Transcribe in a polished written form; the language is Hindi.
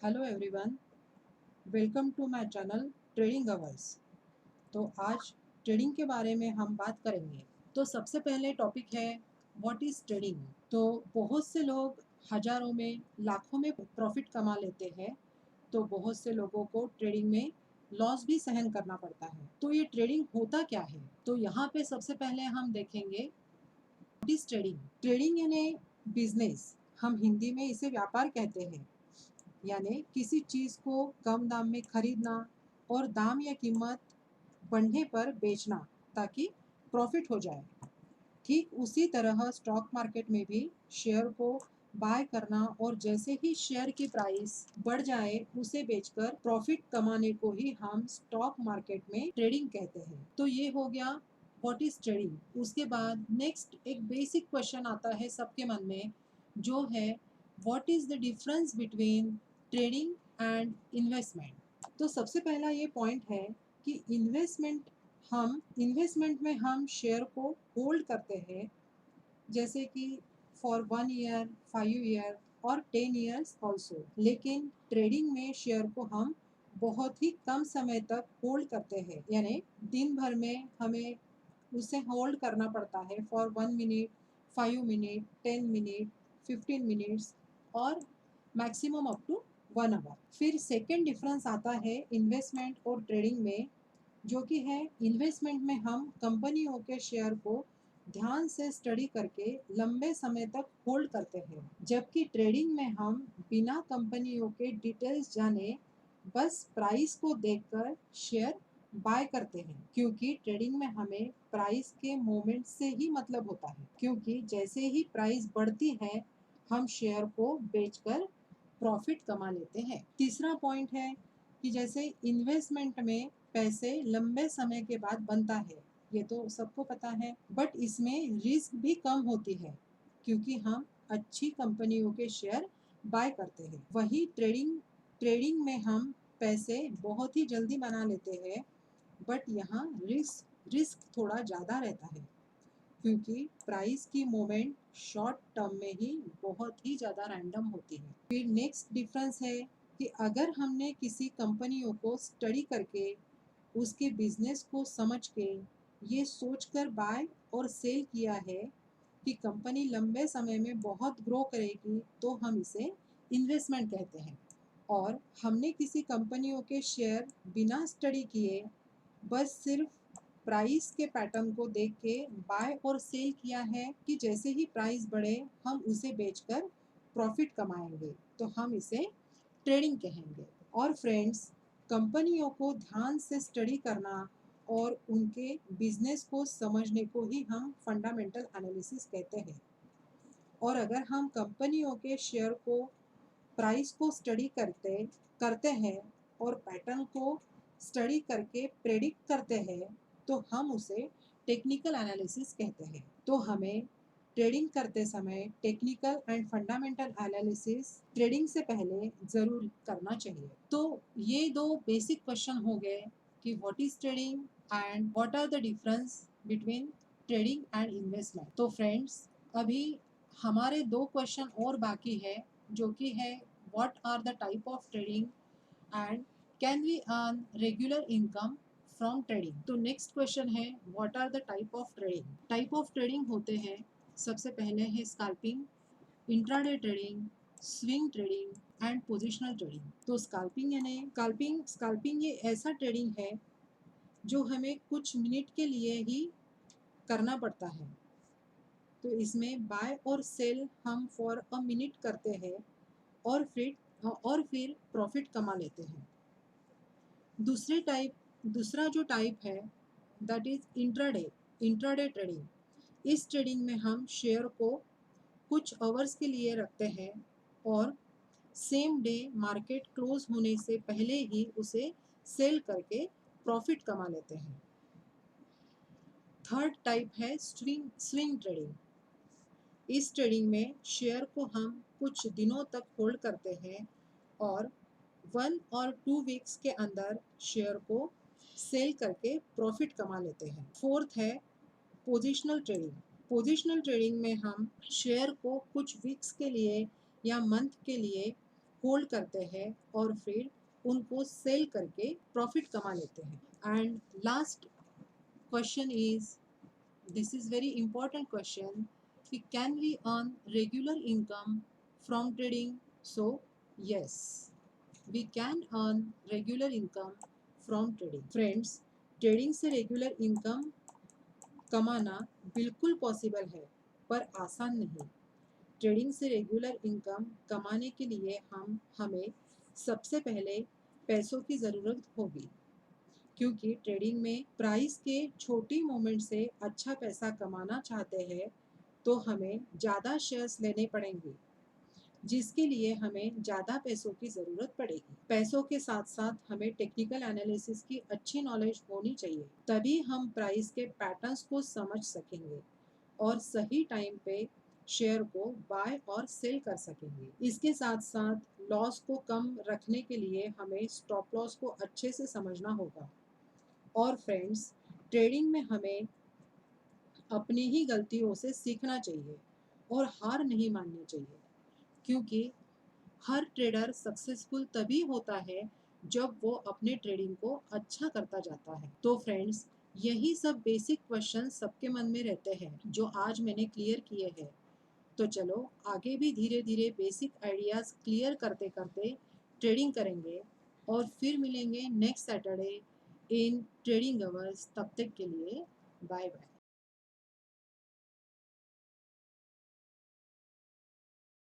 Hello everyone, welcome to my channel trading hours. तो आज ट्रेडिंग के बारे में हम बात करेंगे। तो सबसे पहले टॉपिक है व्हाट इज़ ट्रेडिंग। तो बहुत से लोग हजारों में लाखों में प्रॉफिट कमा लेते हैं, तो बहुत से लोगों को ट्रेडिंग में लॉस भी सहन करना पड़ता है। तो ये ट्रेडिंग होता क्या है? तो यहाँ पे सबसे पहले हम देखेंगे व्हाट इज़ ट्रेडिंग। ट्रेडिंग यानी बिजनेस, हम हिंदी में इसे व्यापार कहते हैं, यानी किसी चीज़ को कम दाम में खरीदना और दाम या कीमत बढ़ने पर बेचना ताकि प्रॉफिट हो जाए। ठीक उसी तरह स्टॉक मार्केट में भी शेयर को बाय करना और जैसे ही शेयर की प्राइस बढ़ जाए उसे बेचकर प्रॉफिट कमाने को ही हम स्टॉक मार्केट में ट्रेडिंग कहते हैं। तो ये हो गया व्हाट इज ट्रेडिंग। उसके बाद नेक्स्ट एक बेसिक क्वेश्चन आता है सबके मन में, जो है what is the difference between trading and investment. तो सबसे पहला ये पॉइंट है कि इन्वेस्टमेंट में हम शेयर को होल्ड करते हैं, जैसे कि फॉर 1 ईयर, 5 ईयर और 10 ईयर्स ऑल्सो। लेकिन ट्रेडिंग में शेयर को हम बहुत ही कम समय तक होल्ड करते हैं, यानी दिन भर में हमें उसे होल्ड करना पड़ता है for 1 minute, 5 minute, 10 minute, 15 minutes और मैक्सिमम अप टू 1 आवर। फिर सेकेंड डिफरेंस आता है इन्वेस्टमेंट और ट्रेडिंग में, जो कि है इन्वेस्टमेंट में हम कंपनियों के शेयर को ध्यान से स्टडी करके लंबे समय तक होल्ड करते हैं, जबकि ट्रेडिंग में हम बिना कंपनियों के डिटेल्स जाने बस प्राइस को देखकर शेयर बाय करते हैं, क्योंकि ट्रेडिंग में हमें प्राइस के मोमेंट से ही मतलब होता है, क्योंकि जैसे ही प्राइस बढ़ती है हम शेयर को बेचकर प्रॉफिट कमा लेते हैं। तीसरा पॉइंट है कि जैसे इन्वेस्टमेंट में पैसे लंबे समय के बाद बनता है, ये तो सबको पता है, बट इसमें रिस्क भी कम होती है क्योंकि हम अच्छी कंपनियों के शेयर बाय करते हैं। वही ट्रेडिंग में हम पैसे बहुत ही जल्दी बना लेते हैं, बट यहाँ रिस्क थोड़ा ज़्यादा रहता है क्योंकि प्राइस की मूवमेंट शॉर्ट टर्म में ही बहुत ही ज़्यादा रैंडम होती है। फिर नेक्स्ट डिफरेंस है कि अगर हमने किसी कंपनियों को स्टडी करके उसके बिजनेस को समझ के ये सोचकर बाय और सेल किया है कि कंपनी लंबे समय में बहुत ग्रो करेगी, तो हम इसे इन्वेस्टमेंट कहते हैं। और हमने किसी कंपनियों के शेयर बिना स्टडी किए बस सिर्फ प्राइस के पैटर्न को देख के बाय और सेल किया है कि जैसे ही प्राइस बढ़े हम उसे बेचकर प्रॉफिट कमाएंगे, तो हम इसे ट्रेडिंग कहेंगे। और फ्रेंड्स, कंपनियों को ध्यान से स्टडी करना और उनके बिजनेस को समझने को ही हम फंडामेंटल एनालिसिस कहते हैं। और अगर हम कंपनियों के शेयर को प्राइस को स्टडी करते करते हैं और पैटर्न को स्टडी करके प्रेडिक्ट करते हैं, तो हम उसे टेक्निकल एनालिसिस कहते हैं। तो हमें ट्रेडिंग करते समय technical and fundamental analysis trading से पहले ज़रूर करना चाहिए। तो ये दो बेसिक क्वेश्चन हो गए कि what is trading and what are the difference between trading and investment. तो फ्रेंड्स, अभी हमारे दो क्वेश्चन और बाकी है, जो कि है what are the type of trading and can we earn regular income from trading। तो नेक्स्ट क्वेश्चन है what are the type of trading। Type of trading होते हैं, सबसे पहले है scalping, intraday trading, swing trading and positional trading. तो स्कैल्पिंग यानी स्कैल्पिंग ये ऐसा ट्रेडिंग है जो हमें कुछ मिनट के लिए ही करना पड़ता है। तो इसमें बाय और सेल हम फॉर अ मिनट करते हैं और फिर प्रॉफिट कमा लेते हैं। दूसरा जो टाइप है दैट इज इंट्राडे ट्रेडिंग। इस ट्रेडिंग में हम शेयर को कुछ आवर्स के लिए रखते हैं और सेम डे मार्केट क्लोज होने से पहले ही उसे सेल करके प्रॉफिट कमा लेते हैं। थर्ड टाइप है स्विंग ट्रेडिंग। इस ट्रेडिंग में शेयर को हम कुछ दिनों तक होल्ड करते हैं और 1 और 2 वीक्स के अंदर शेयर को सेल करके प्रॉफिट कमा लेते हैं। फोर्थ है पोजिशनल ट्रेडिंग। पोजिशनल ट्रेडिंग में हम शेयर को कुछ वीक्स के लिए या मंथ के लिए होल्ड करते हैं और फिर उनको सेल करके प्रॉफिट कमा लेते हैं। And last question is, this is very important question, कि can we earn regular income from trading? So yes, we can earn regular income from trading. Friends, trading से रेगुलर इनकम कमाना बिल्कुल पॉसिबल है, पर आसान नहीं। ट्रेडिंग से रेगुलर इनकम कमाने के लिए हमें सबसे पहले पैसों की ज़रूरत होगी, क्योंकि ट्रेडिंग में प्राइस के छोटी मोमेंट से अच्छा पैसा कमाना चाहते हैं तो हमें ज़्यादा शेयर्स लेने पड़ेंगे, जिसके लिए हमें ज़्यादा पैसों की ज़रूरत पड़ेगी। पैसों के साथ साथ हमें टेक्निकल एनालिसिस की अच्छी नॉलेज होनी चाहिए, तभी हम प्राइस के पैटर्न्स को समझ सकेंगे और सही टाइम पे शेयर को बाय और सेल कर सकेंगे। इसके साथ साथ लॉस को कम रखने के लिए हमें स्टॉप लॉस को अच्छे से समझना होगा। और फ्रेंड्स, ट्रेडिंग में हमें अपनी ही गलतियों से सीखना चाहिए और हार नहीं माननी चाहिए, क्योंकि हर ट्रेडर सक्सेसफुल तभी होता है जब वो अपने ट्रेडिंग को अच्छा करता जाता है। तो फ्रेंड्स, यही सब बेसिक क्वेश्चन सबके मन में रहते हैं जो आज मैंने क्लियर किए हैं। तो चलो आगे भी धीरे धीरे बेसिक आइडियाज़ क्लियर करते करते ट्रेडिंग करेंगे और फिर मिलेंगे next Saturday in trading hours. तब तक के लिए बाय बाय।